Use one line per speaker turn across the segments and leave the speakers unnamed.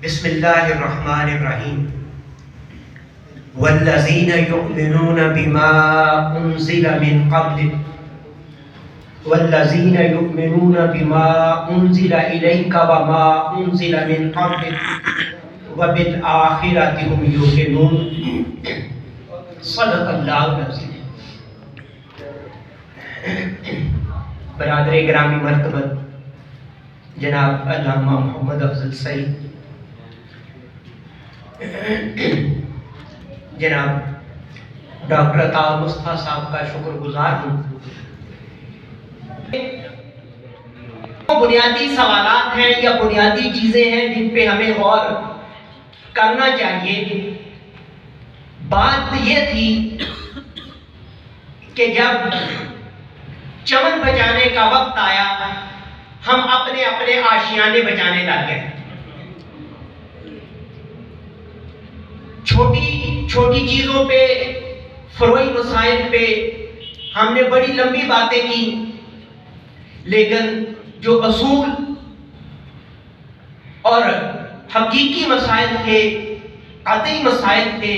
بسم اللہ الرحمن الرحیم والذین یؤمنون بما انزل من قبلک والذین یؤمنون بما انزل الیک وما انزل من قبلک وبالآخرۃ هم یوقنون۔ صدق اللہ العظیم۔ برادر گرامی مرتبت جناب علامہ محمد افضل سعید، جناب ڈاکٹر عطا مصطفیٰ صاحب کا شکر گزار ہوں۔ بنیادی سوالات ہیں یا بنیادی چیزیں ہیں جن پہ ہمیں غور کرنا چاہیے۔ بات یہ تھی کہ جب چمن بچانے کا وقت آیا ہم اپنے اپنے آشیانے بچانے لگ گئے۔ چھوٹی چیزوں پہ، فروئی مسائل پہ ہم نے بڑی لمبی باتیں کی، لیکن جو اصول اور حقیقی مسائل تھے، قطعی مسائل تھے،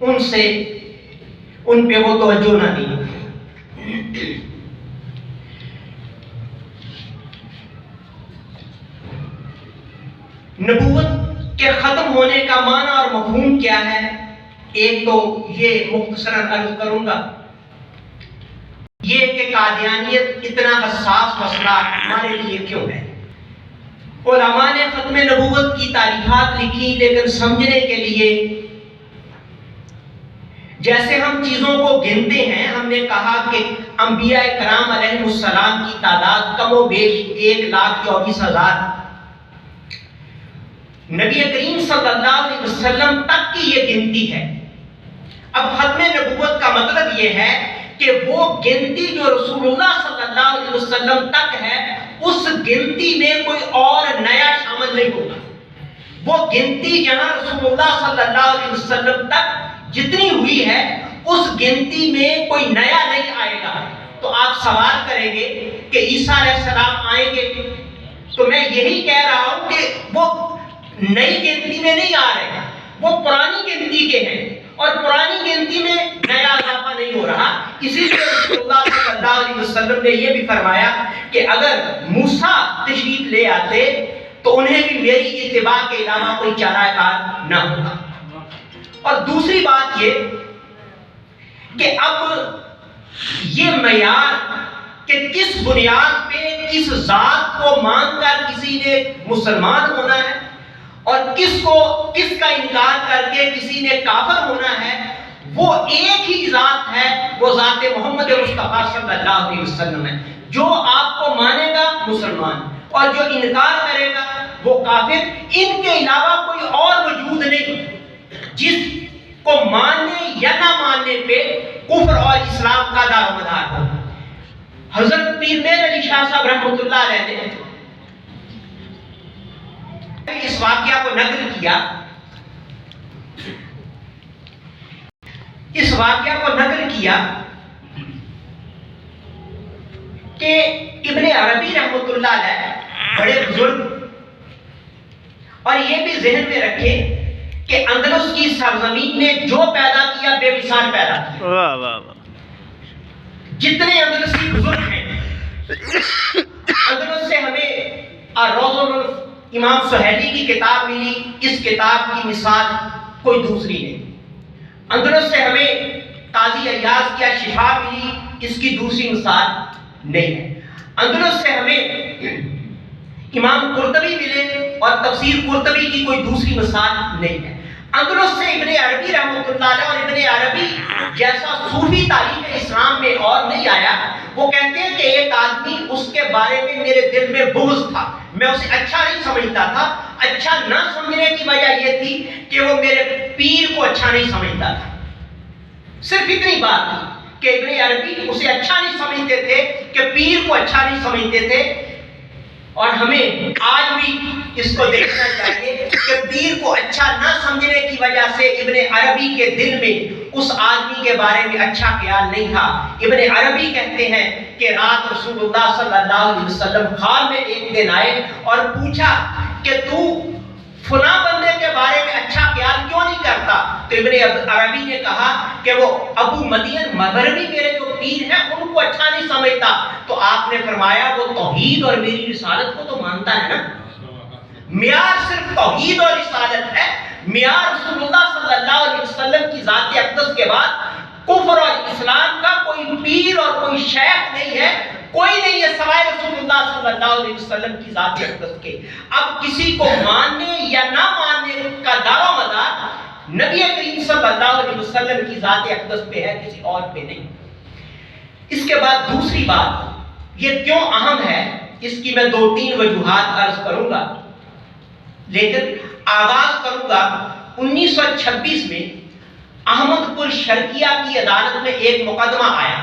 ان پہ وہ توجہ نہ دی۔ نبوت کے ختم ہونے کا معنی اور مفہوم کیا ہے؟ ایک تو یہ مختصراً عرض کروں گا، یہ کہ قادیانیت اتنا حساس مسئلہ ہمارے لیے کیوں ہے۔ علماء نے ختم نبوت کی تعریفات لکھی، لیکن سمجھنے کے لیے جیسے ہم چیزوں کو گنتے ہیں، ہم نے کہا کہ انبیاء کرام علیہ السلام کی تعداد کم و بیش 1,24,000، نبی کریم صلی اللہ علیہ وسلم تک کی یہ گنتی ہے۔ اب ختم نبوت کا مطلب یہ ہے کہ وہ گنتی جو رسول اللہ صلی اللہ علیہ وسلم تک ہے، اس گنتی میں کوئی اور نیا شامل نہیں ہوگا۔ وہ گنتی جہاں رسول اللہ صلی اللہ علیہ وسلم تک جتنی ہوئی ہے، اس گنتی میں کوئی نیا نہیں آئے گا۔ تو آپ سوال کریں گے کہ عیسیٰ علیہ السلام آئیں گے، تو میں یہی کہہ رہا ہوں کہ وہ نئی گنتی میں نہیں آ رہے ہیں، وہ پرانی گنتی کے ہیں، اور پرانی گنتی میں نیا اضافہ نہیں ہو رہا۔ اسی لیے رسول اللہ صلی اللہ علیہ وسلم نے یہ بھی فرمایا کہ اگر موسیٰ تشریف لے آتے تو انہیں بھی میری اتباع کے علاوہ کوئی چارہ کار نہ ہوتا۔ اور دوسری بات یہ کہ اب یہ معیار کہ کس بنیاد پہ کس ذات کو مان کر کسی نے مسلمان ہونا ہے اور کس کا انکار کر کے کسی نے کافر ہونا ہے، وہ ایک ہی ذات ہے، وہ ذات محمد مصطفیٰ صلی اللہ علیہ وسلم ہے۔ جو آپ کو مانے گا مسلمان، اور جو انکار کرے گا وہ کافر۔ ان کے علاوہ کوئی اور وجود نہیں جس کو ماننے یا نہ ماننے پہ کفر اور اسلام کا دار و مدار ہو۔ حضرت پیر میر علی شاہ صاحب رحمۃ اللہ علیہ نے اس واقعہ کو نقل کیا، کہ ابن عربی رحمۃ اللہ علیہ بڑے بزرگ، اور یہ بھی ذہن میں رکھے کہ اندلس کی سرزمین نے جو پیدا کیا بے مثال پیدا کیا۔ جتنے اندلسی بزرگ ہیں، اندلس سے ہمیں الروض امام سہیلی کی کتاب ملی، اس کتاب کی مثال کوئی دوسری نہیں۔ اندلس سے ہمیں قاضی ایاز کی شفا ملی، اس کی دوسری مثال نہیں ہے۔ اندلس سے ہمیں امام قرطبی ملے اور تفسیر قرطبی کی کوئی دوسری مثال نہیں ہے۔ اندلس سے ابن عربی رحمۃ اللہ علیہ، اور ابن عربی جیسا صوفی تاریخ اسلام میں اور نہیں آیا۔ وہ کہتے ہیں کہ ایک آدمی، اس کے بارے میں میرے دل میں بغض تھا، میں اسے اچھا نہیں سمجھتا تھا۔ اچھا نہ سمجھنے کی وجہ یہ تھی کہ وہ میرے پیر کو اچھا نہیں سمجھتا تھا۔ صرف اتنی بات تھی کہ ابن عربی اسے اچھا نہیں سمجھتے تھے، کہ پیر کو اچھا نہیں سمجھتے تھے۔ اور ہمیں آج بھی اس کو دیکھنا چاہیے کہ پیر کو اچھا نہ سمجھنے کی وجہ سے ابن عربی کے دل میں اس آدمی کے بارے میں اچھا خیال نہیں تھا۔ ابن عربی کہتے ہیں کہ رات رسول اللہ صلی اللہ علیہ وسلم خواب میں ایک دن آئے اور پوچھا کہ تو فلاں ابن عربی نے کہا کہ وہ ابو مدین مغربی میرے جو پیر ہیں ان کو اچھا نہیں سمجھتا، تو آپ نے فرمایا وہ توحید اور میری رسالت کو تو مانتا ہے نا۔ معیار صرف توحید اور رسالت ہے، معیار رسول اللہ صلی اللہ علیہ وسلم کی ذات اقدس کے بعد کفر اور اسلام کا کوئی پیر اور کوئی شیخ نہیں ہے، کوئی نہیں ہے سوائے رسول اللہ صلی اللہ علیہ وسلم کی ذات اقدس کے۔ اب کسی کو ماننے یا نہ ماننے کا دار و مدار نبی کریم صلی اللہ علیہ وسلم کی ذات اقدس پہ ہے، کسی اور پہ نہیں۔ اس کے بعد دوسری بات، یہ کیوں اہم ہے اس کی میں 2-3 وجوہات عرض کروں گا، لیکن آغاز کروں گا 1926 میں احمد پور شرقیہ کی عدالت میں ایک مقدمہ آیا۔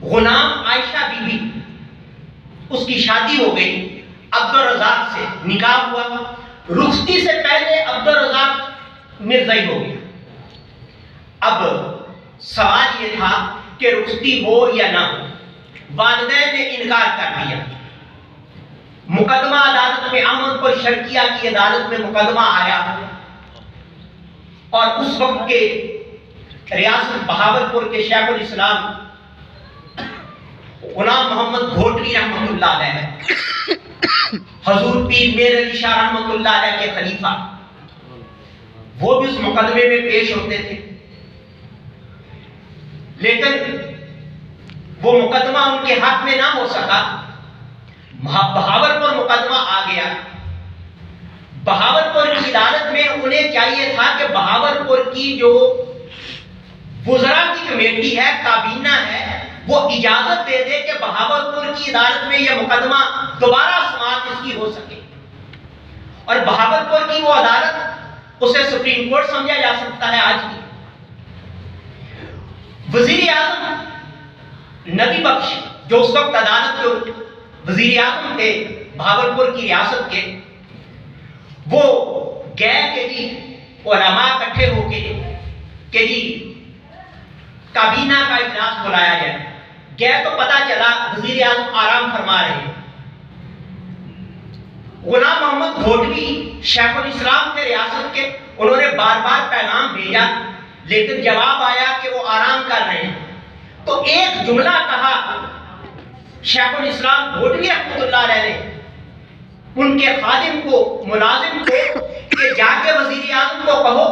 غلام عائشہ بی بی، اس کی شادی ہو گئی، عبدالرزاق سے نکاح ہوا، رخصتی سے پہلے عبدالرزاق مرزائی ہو گیا۔ اب سوال یہ تھا کہ رخصتی ہو یا نہ ہو، والدین نے انکار کر دیا۔ مقدمہ عدالت میں احمد پور شرقیہ کی عدالت میں مقدمہ آیا، اور اس وقت کے ریاست بہاولپور کے شیخ الاسلام غلام محمد گھوٹری رحمۃ اللہ علیہ، حضور پیر میر علی شاہ رحمۃ اللہ علیہ کے خلیفہ، وہ بھی اس مقدمے میں پیش ہوتے تھے، لیکن وہ مقدمہ ان کے حق میں نہ ہو سکا۔ بہاولپور مقدمہ آ گیا۔ بہاولپور کی عدالت میں انہیں چاہیے تھا کہ بہاولپور کی جو وزراء کی کمیٹی ہے، کابینہ ہے، وہ اجازت دے دے کہ بہاولپور کی عدالت میں یہ مقدمہ دوبارہ سماعت اس کی ہو سکے، اور بہاولپور کی وہ عدالت اسے سپریم کورٹ سمجھا جا سکتا ہے آج بھی۔ وزیر اعظم نبی بخش جو اس وقت عدالت کے وزیر اعظم تھے بہاولپور کی ریاست کے، وہ گئے کہ جی علماء اکٹھے ہو کے کہ جی کابینہ کا اجلاس بلایا جائے۔ گئے تو پتا چلا وزیر اعظم آرام فرما رہے ہیں۔ غلام محمد گھوٹری شیخ الاسلام تھے ریاست کے، انہوں نے بار بار پیغام بھیجا، لیکن جواب آیا کہ وہ آرام کر رہے ہیں۔ تو ایک جملہ کہا شیخ الاسلام گھوٹری رحمۃ اللہ علیہ نے ان کے خادم کو، ملازم کو، کہ جا کے وزیر اعظم کو کہو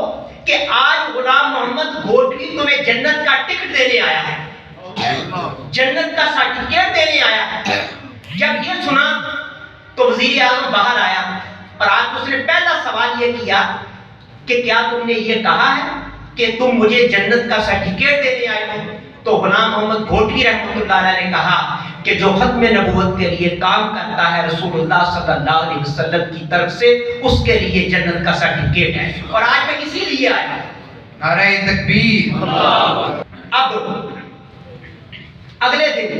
کہ آج غلام محمد گھوٹری تمہیں جنت کا ٹکٹ دینے آیا ہے، جنت کا سرٹیفکیٹ دینے آیا ہے۔ جب یہ سنا تو وزیر اعظم باہر آیا، اور آج اس نے پہلا سوال یہ کیا کہ کیا تم نے یہ کہا ہے کہ تم مجھے جنت کا سرٹیفکیٹ دینے آئے ہو؟ تو غلام محمد گھوٹری رحمۃ اللہ علیہ نے کہا کہ جو ختم نبوت کے لیے کام کرتا ہے رسول اللہ صلی اللہ علیہ وسلم کی طرف سے، اس کے لیے جنت کا سرٹیفکیٹ ہے، اور آج میں اسی لیے آیا ہوں۔
نعرہ تکبیر۔
اب اگلے دن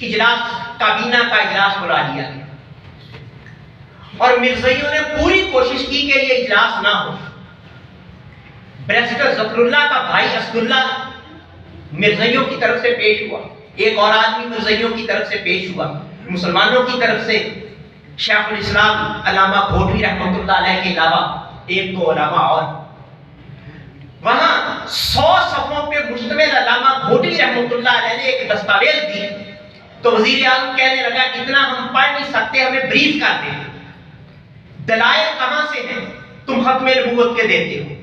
اجلاس، کابینہ کا اجلاس بلا لیا گیا، اور مرزائیوں نے پوری کوشش کی کہ یہ اجلاس نہ ہو۔ بیرسٹر ظفر اللہ کا بھائی اسد اللہ مرزائیوں کی طرف سے پیش ہوا، ایک اور آدمی مرزائیوں کی طرف سے پیش ہوا، مسلمانوں کی طرف سے شیخ الاسلام علامہ گھوٹری رحمۃ اللہ علیہ کے علاوہ ایک دو علامہ اور۔ وہاں 100 صفحوں پہ مشتمل علامہ گھوٹری رحمۃ اللہ علیہ نے ایک دستاویز دی، تو وزیر اعظم کہنے لگا اتنا ہم پڑھ نہیں سکتے، ہمیں بریف کر دیں، دلائل کہاں سے ہیں تم ختم نبوت کے دیتے ہو؟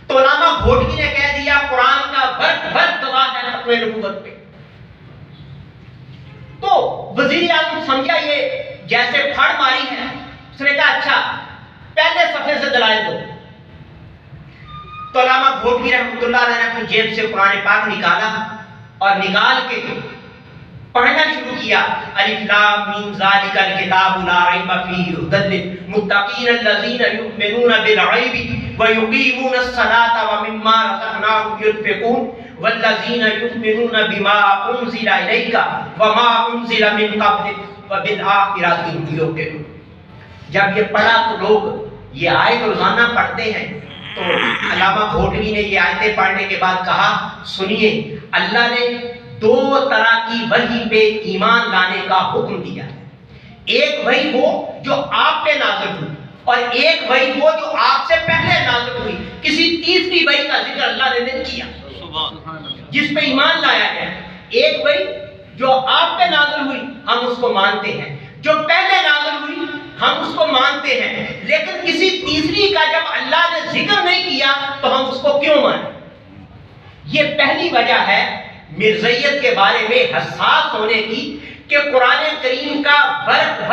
تو علامہ گھوٹری نے کہہ دیا قرآن کا برد گواہ ہے ختم نبوت پہ۔ تو وزیر اعظم سمجھا یہ جیسے پھڑ ماری ہے، اس نے کہا اچھا پہلے صفحے سے دلائل دو۔ تو علامہ گھوٹری رحمۃ اللہ علیہ نے اپنی جیب سے قرآن پاک نکالا، اور نکال کے پڑھنا شروع کیا، الف لام میم ذالک الکتاب لا ریب فیہ ھدی للمتقین الذین یؤمنون بالغیب ویقیمون الصلاۃ ومما رزقناہم ینفقون والذین یؤمنون بما انزل الیک وما انزل من قبلک وبالآخرۃ هم یوقنون۔ جب یہ پڑھا تو لوگ یہ آیت روزانہ پڑھتے ہیں، تو علامہ گھوٹری نے یہ آیتیں پڑھنے کے بعد کہا سنیے، اللہ نے 2 طرح کی وحی پہ ایمان لانے کا حکم دیا ہے۔ ایک وحی وہ جو آپ پہ نازل ہوئی، اور ایک وحی وہ جو آپ سے پہلے نازل ہوئی. کسی تیسری وحی کا ذکر اللہ نے نہیں کیا جس پہ ایمان لایا گیا. ایک وحی جو آپ پہ نازل ہوئی ہم اس کو مانتے ہیں, جو پہلے نازل ہوئی ہم اس کو مانتے ہیں, لیکن کسی تیسری کا جب اللہ نے ذکر نہیں کیا تو ہم اس کو کیوں مانیں؟ یہ پہلی وجہ ہے مرزائیت کے بارے میں حساس ہونے کی کہ قرآن کریم کا ورق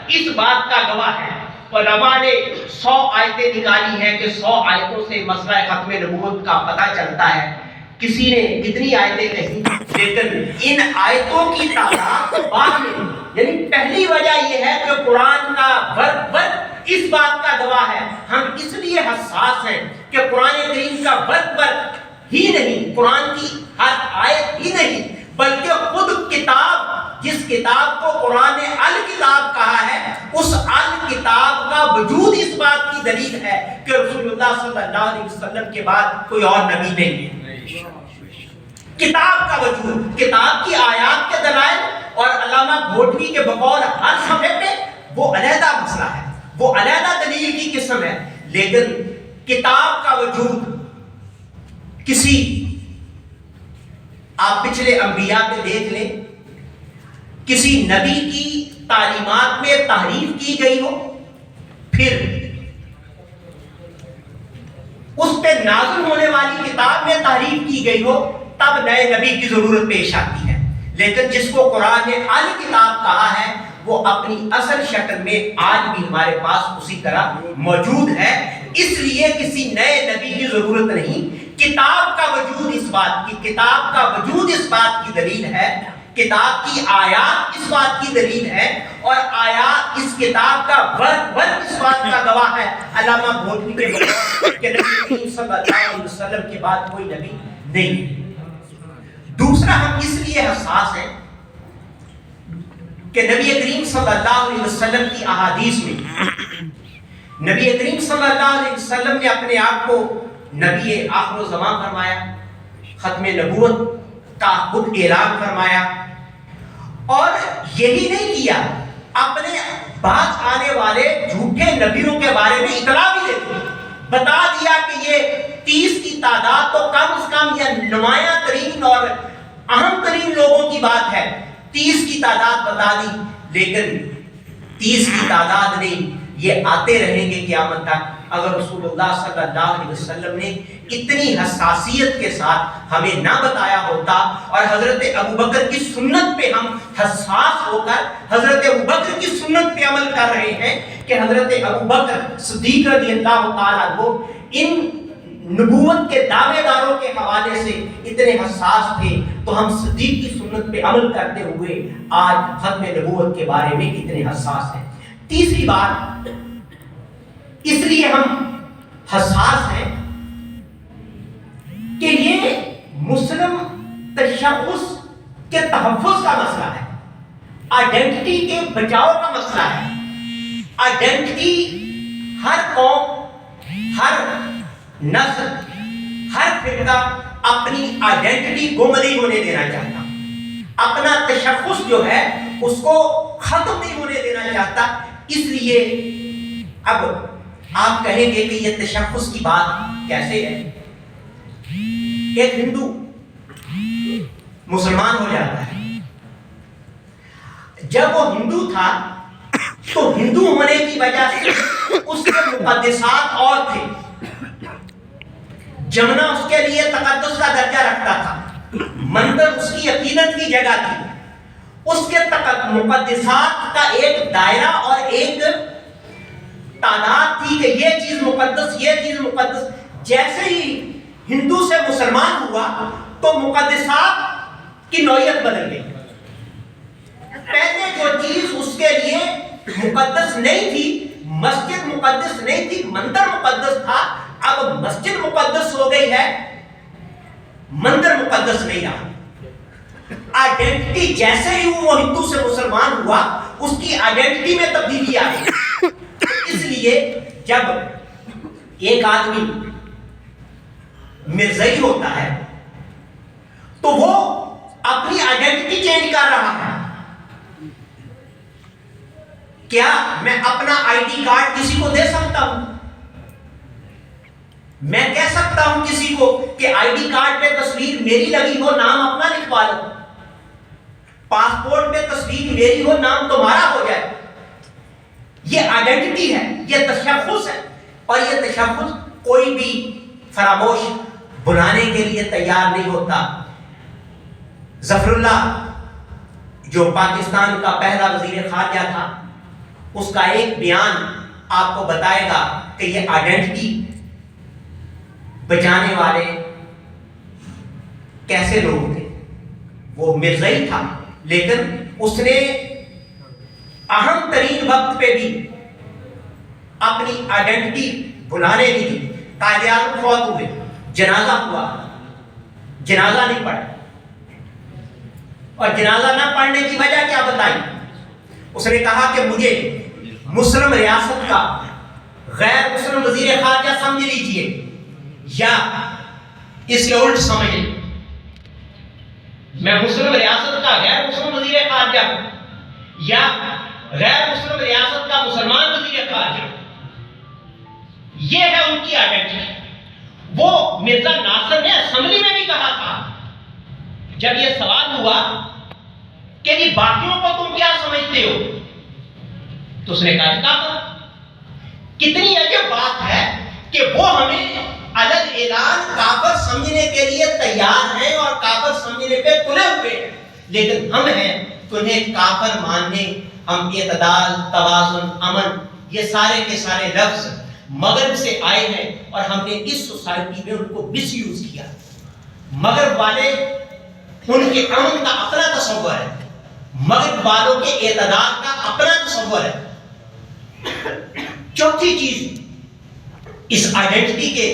اس بات کا گواہ ہے. علماء نے 100 آیتیں نکالی ہیں کہ 100 آیتوں سے مسئلہ ختم نبوت کا پتہ چلتا ہے. کسی نے کتنی آیتیں کہیں, لیکن ان آیتوں کی تعداد بعد میں, یعنی پہلی وجہ یہ ہے کہ قرآن کا ورق اس بات کا گواہ ہے. ہم اس لیے حساس ہیں کہ قرآن کریم کا ورق ہی نہیں, قرآن کی ہر آیت ہی نہیں, بلکہ خود کتاب, جس کتاب کو قرآن نے الکتاب کہا ہے, اس الکتاب کا وجود اس بات کی دلیل ہے کہ رسول اللہ صلی اللہ علیہ وسلم کے بعد کوئی اور نبی نہیں ہے. کتاب کا وجود, کتاب کی آیات کے دلائل, اور علامہ گھوٹوی کے بقول ہر صفحے پہ وہ علیحدہ مسئلہ ہے, وہ علیحدہ دلیل کی قسم ہے. لیکن کتاب کا وجود کسی, آپ پچھلے انبیاء پہ دیکھ لیں, کسی نبی کی تعلیمات میں تحریف کی گئی ہو, پھر اس پہ نازل ہونے والی کتاب میں تحریف کی گئی ہو, تب نئے نبی کی ضرورت پیش آتی ہے. لیکن جس کو قرآن نے الکتاب کہا ہے وہ اپنی اصل شکل میں آج بھی ہمارے پاس اسی طرح موجود ہے, اس لیے کسی نئے نبی کی ضرورت نہیں. کتاب کا وجود اس بات کی, کتاب کا وجود اس بات کی دلیل ہے, کتاب کی آیات اس بات کی دلیل ہے, اور آیات اس کتاب کا ورق اس بات کا گواہ ہے. علامہ گھوٹوی کے کہ نبی کریم صلی اللہ علیہ وسلم کے بعد کوئی نبی نہیں. دوسرا, ہم اس لیے حساس ہیں کہ نبی کریم صلی اللہ علیہ وسلم کی احادیث میں نبی کریم صلی اللہ علیہ وسلم نے اپنے آپ کو نبی آخر الزمان فرمایا, ختم نبوت کا خود اعلان فرمایا, اور یہی نہیں کیا, اپنے بعد آنے والے جھوٹے نبیوں کے بارے میں اطلاع بھی دے دی, بتا دیا کہ یہ 30 کی تعداد تو کم از کم یا نمایاں ترین اور اہم ترین لوگوں کی بات ہے, 30 کی تعداد بتا دی. لیکن 30 کی تعداد نہیں, یہ آتے رہیں گے قیامت تک. اگر رسول اللہ صلی اللہ علیہ وسلم نے اتنی حساسیت کے ساتھ ہمیں نہ بتایا ہوتا, اور حضرت ابوبکر کی سنت پہ ہم حساس ہو کر حضرت ابوبکر کی سنت پہ عمل کر رہے ہیں کہ حضرت ابوبکر صدیق رضی اللہ تعالیٰ عنہ ان نبوت کے دعوے داروں کے حوالے سے اتنے حساس تھے, تو ہم صدیق کی سنت پہ عمل کرتے ہوئے آج ختم نبوت کے بارے میں کتنے حساس ہیں. تیسری بات, اس لیے ہم حساس ہیں کہ یہ مسلم تشخص کے تحفظ کا مسئلہ ہے, آئیڈینٹی کے بچاؤ کا مسئلہ ہے. آئیڈینٹی ہر قوم, ہر نسل, ہر فرقہ اپنی آئیڈینٹی گم نہیں ہونے دینا چاہتا, اپنا تشخص جو ہے اس کو ختم نہیں ہونے دینا چاہتا. اس لیے اب آپ کہیں گے کہ یہ تشخص کی بات کیسے ہے. ایک ہندو مسلمان ہو جاتا ہے, جب وہ ہندو تھا تو ہندو ہونے کی وجہ سے اس کے مقدسات اور تھے. جمنا اس کے لیے تقدس کا درجہ رکھتا تھا, مندر اس کی عقیدت کی جگہ تھی, اس کے مقدسات کا ایک دائرہ اور ایک تعداد تھی کہ یہ چیز مقدس, یہ چیز مقدس. جیسے ہی ہندو سے مسلمان ہوا تو مقدسات کی نوعیت بدل گئی. پہلے جو چیز اس کے لیے مقدس نہیں تھی, مسجد مقدس نہیں تھی, مندر مقدس تھا, اب مسجد مقدس ہو گئی ہے, مندر مقدس نہیں رہا. آئیڈینٹی جیسے ہی وہ ہندو سے مسلمان ہوا اس کی آئیڈینٹی میں تبدیلی آ گئی. اس لیے جب ایک آدمی مرزائی ہوتا ہے تو وہ اپنی آئیڈینٹی چینج کر رہا ہے کیا میں اپنا آئی ڈی کارڈ کسی کو دے سکتا ہوں؟ میں کہہ سکتا ہوں کسی کو کہ آئی ڈی کارڈ پہ تصویر میری لگی ہو، نام اپنا لکھوا لو، پاسپورٹ پہ تصویر میری ہو، نام تمہارا ہو جائے؟ یہ آئیڈینٹی ہے، یہ تشخص ہے، اور یہ تشخص کوئی بھی فراموش بلانے کے لیے تیار نہیں ہوتا۔ ظفر اللہ جو پاکستان کا پہلا وزیر خارجہ تھا، اس کا ایک بیان آپ کو بتائے گا کہ یہ آئیڈینٹی بچانے والے کیسے لوگ تھے۔ وہ مرزائی تھا، لیکن اس نے اہم ترین وقت پہ بھی اپنی آئیڈینٹی بھلانے نہیں دی۔ قائد اعظم فوت ہوئے، جنازہ ہوا، جنازہ نہیں پڑھا، اور جنازہ نہ پڑھنے کی وجہ کیا بتائی؟ اس نے کہا کہ مجھے مسلم ریاست کا غیر مسلم وزیر خارجہ سمجھ لیجئے، یا اس کے الٹ سمجھ لیں، میں مسلم ریاست کا غیر مسلم وزیر خارجہ ہوں، یا غیر مسلم ریاست کا مسلمان وزیر خارجہ ہوں۔ یہ ہے ان کی آئیڈینٹی۔ وہ مرزا ناصر نے اسمبلی میں بھی کہا تھا، جب یہ سوال ہوا کہ جی باقیوں کو تم کیا سمجھتے ہو، تو اس نے کہا کتنی عجیب بات ہے کہ وہ ہمیں علل اعلان کافر سمجھنے کے لیے تیار ہیں اور کافر سمجھنے پہ تلے ہوئے ہیں، لیکن ہم ہیں تو انہیں کافر ماننے، ہم اعتدال، توازن، امن، یہ سارے کے سارے لفظ مغرب سے آئے ہیں، اور ہم نے اس سوسائٹی میں ان کو مس یوز کیا۔ مغرب والے ان کے امن کا اپنا تصور ہے، مغرب والوں کے اعتدال کا اپنا تصور ہے۔ چوتھی چیز اس آئیڈینٹی کے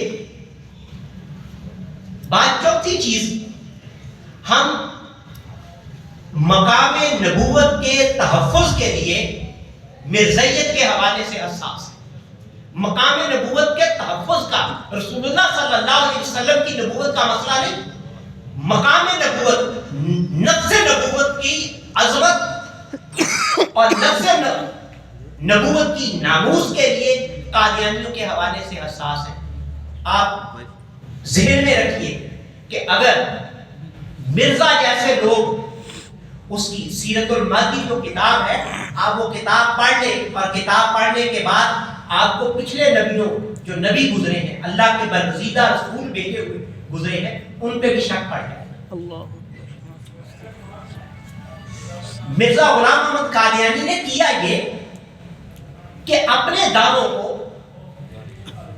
بعد، چوتھی چیز، ہم مقام نبوت کے تحفظ کے لیے مرزائیت کے حوالے سے حساس ہیں۔ مقام نبوت کے تحفظ کا، رسول اللہ صلی اللہ علیہ وسلم کی نبوت کا مسئلہ نہیں، مقام نبوت، نفس نبوت کی عظمت اور نفس نبوت کی ناموس کے لیے قادیانیوں کے حوالے سے حساس ہے۔ آپ ذہن میں رکھیے کہ اگر مرزا جیسے لوگ، اس کی سیرت المہدی جو کتاب ہے، آپ وہ کتاب پڑھ لیں، اور کتاب پڑھنے کے بعد آپ کو پچھلے نبیوں جو نبی گزرے ہیں، اللہ کے برگزیدہ رسول بھیجے ہوئے گزرے ہیں، ان پہ بھی شک پڑ جائے۔ مرزا غلام احمد قادیانی نے کیا یہ کہ اپنے دعووں کو،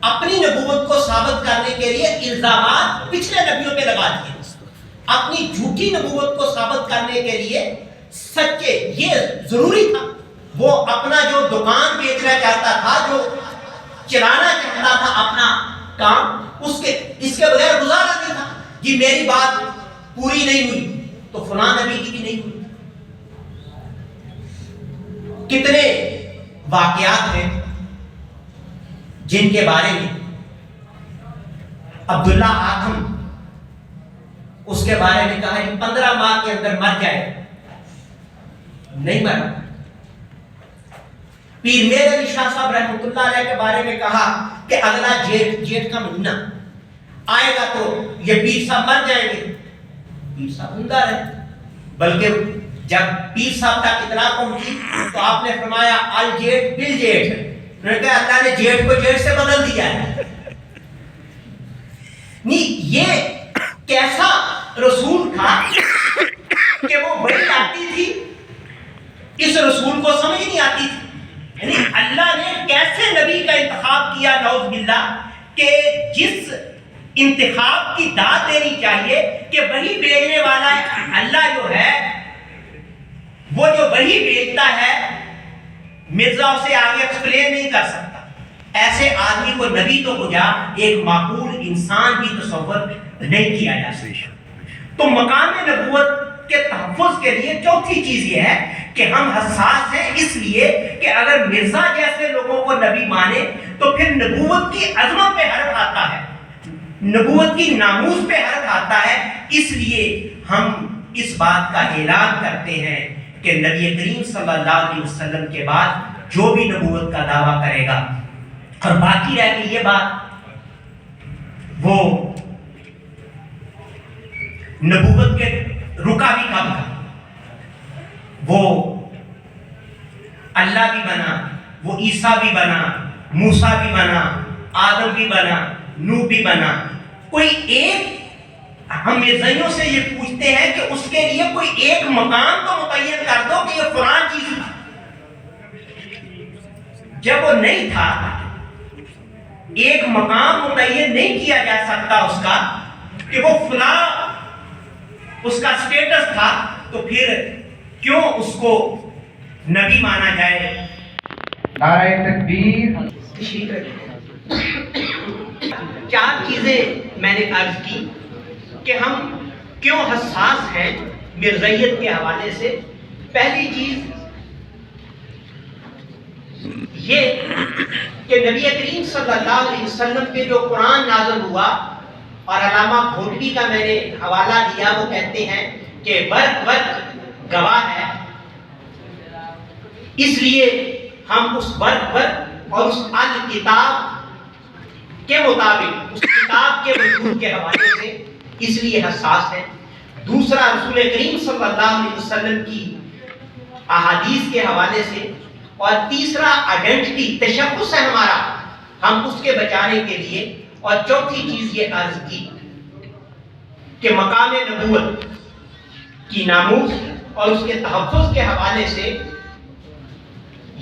اپنی نبوت کو ثابت کرنے کے لیے الزامات پچھلے نبیوں پہ لگا دیے، اپنی جھوٹی نبوت کو ثابت کرنے کے لیے سچے، یہ ضروری تھا۔ وہ اپنا جو دکان بیچنا چاہتا تھا، جو چلانا چاہتا تھا اپنا کام، اس کے بغیر گزارا نہیں تھا۔ جی میری بات پوری نہیں ہوئی تو فلاں نبی کی بھی نہیں ہوئی۔ کتنے واقعات ہیں جن کے بارے میں عبداللہ آتم، اس کے بارے میں کہا کہ 15 ماہ کے اندر مر جائے، نہیں مرا۔ پیر میر علی شاہ صاحب رحمۃ اللہ علیہ کے بارے میں کہا کہ اگلا جیٹھ کا مہینہ آئے گا تو یہ پیر صاحب مر جائیں گے۔ پیر صاحب زندہ رہے، بلکہ جب پیر صاحب تک اطلاع پہنچی تو آپ نے فرمایا الجیٹ بل جیٹ، انہوں نے کہا اللہ نے جیٹ کو جیٹ سے بدل دیا ہے۔ نہیں، یہ کیسا رسول تھا کہ وہ وحی آتی تھی، اس رسول کو سمجھ نہیں آتی تھی۔ یعنی اللہ نے کیسے نبی کا انتخاب کیا، نعوذ باللہ، کہ جس انتخاب کی داد دینی چاہیے کہ وہی بھیجنے والا ہے اللہ جو ہے، وہ جو وہی بھیجتا ہے مرزا اسے آگے ایکسپلین نہیں کر سکتا۔ ایسے آدمی کو نبی تو کیا ایک معقول انسان بھی تصور نہیں کیا جا سکتا۔ تو مقام نبوت کے تحفظ کے لیے چوتھی چیز یہ ہے کہ ہم حساس ہیں، اس لیے کہ اگر مرزا جیسے لوگوں کو نبی مانے تو پھر نبوت کی عظمت پہ حرف آتا ہے، نبوت کی ناموس پہ حرف آتا ہے۔ اس لیے ہم اس بات کا اعلان کرتے ہیں کہ نبی کریم صلی اللہ علیہ وسلم کے بعد جو بھی نبوت کا دعویٰ کرے گا. اور باقی رہ گئی یہ بات وہ نبوت کے رکا بھی کب تھا. وہ اللہ بھی بنا, وہ عیسیٰ بھی بنا, موسیٰ بھی بنا, آدم بھی بنا, نوح بھی بنا. کوئی ایک ہم مرزائیوں سے یہ پوچھتے ہیں کہ اس کے لیے کوئی ایک مقام تو متعین کر دو کہ یہ فلاں چیز تھا. جب وہ نہیں تھا, ایک مقام متعین نہیں کیا جا سکتا اس کا کہ وہ فلاں اس کا سٹیٹس تھا, تو پھر کیوں اس کو نبی مانا جائے؟
نعرہ تکبیر.
چار چیزیں میں نے عرض کی کہ ہم کیوں حساس ہیں مرزائیت کے حوالے سے. پہلی چیز یہ کہ نبی کریم صلی اللہ علیہ وسلم پہ جو قرآن نازل ہوا, اور علامہ بھوٹوی کا میں نے حوالہ دیا, وہ کہتے ہیں کہ ورق گواہ ہے, اس لیے ہم اس ورق اور اس الکتاب کے مطابق, اس کتاب کے وجود کے حوالے سے اس لیے حساس ہیں. دوسرا رسول کریم صلی اللہ علیہ وسلم کی احادیث کے حوالے سے. اور تیسرا آئیڈینٹی, تشخص ہے ہمارا, ہم اس کے بچانے کے لیے. اور چوتھی چیز یہ عرض کی کہ مقام نبوت کی ناموس اور اس کے تحفظ کے حوالے سے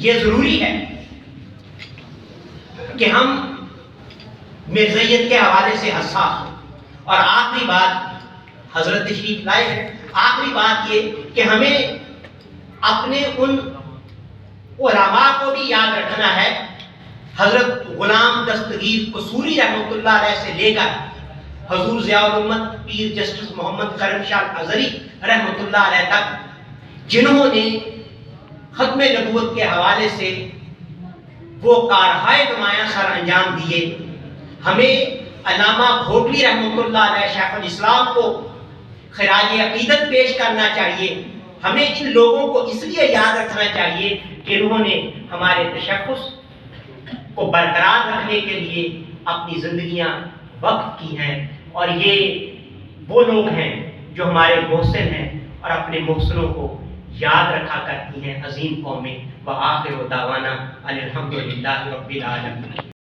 یہ ضروری ہے کہ ہم مرزائیت کے حوالے سے حساس ہوں. اور آخری بات حضرت تشریف لائے ہیں, آخری بات یہ کہ ہمیں اپنے ان علماء کو بھی یاد رکھنا ہے. حضرت غلام دستگیر قصوری رحمۃ اللہ علیہ سے لے کر حضور ضیاء الامت پیر جسٹس محمد کرم شاہ ازہری رحمۃ اللہ علیہ تک, جنہوں نے ختم نبوت کے حوالے سے وہ کارہائے نمایاں سر انجام دیے. ہمیں علامہ بھوٹوی رحمۃ اللہ علیہ شیخ الاسلام کو خراج عقیدت پیش کرنا چاہیے. ہمیں ان لوگوں کو اس لیے یاد رکھنا چاہیے کہ انہوں نے ہمارے تشخص کو برقرار رکھنے کے لیے اپنی زندگیاں وقف کی ہیں. اور یہ وہ لوگ ہیں جو ہمارے محسن ہیں اور اپنے محسنوں کو یاد رکھا کرتی ہیں عظیم قومیں. وآخر دعوانا ان الحمد للہ رب العالمین.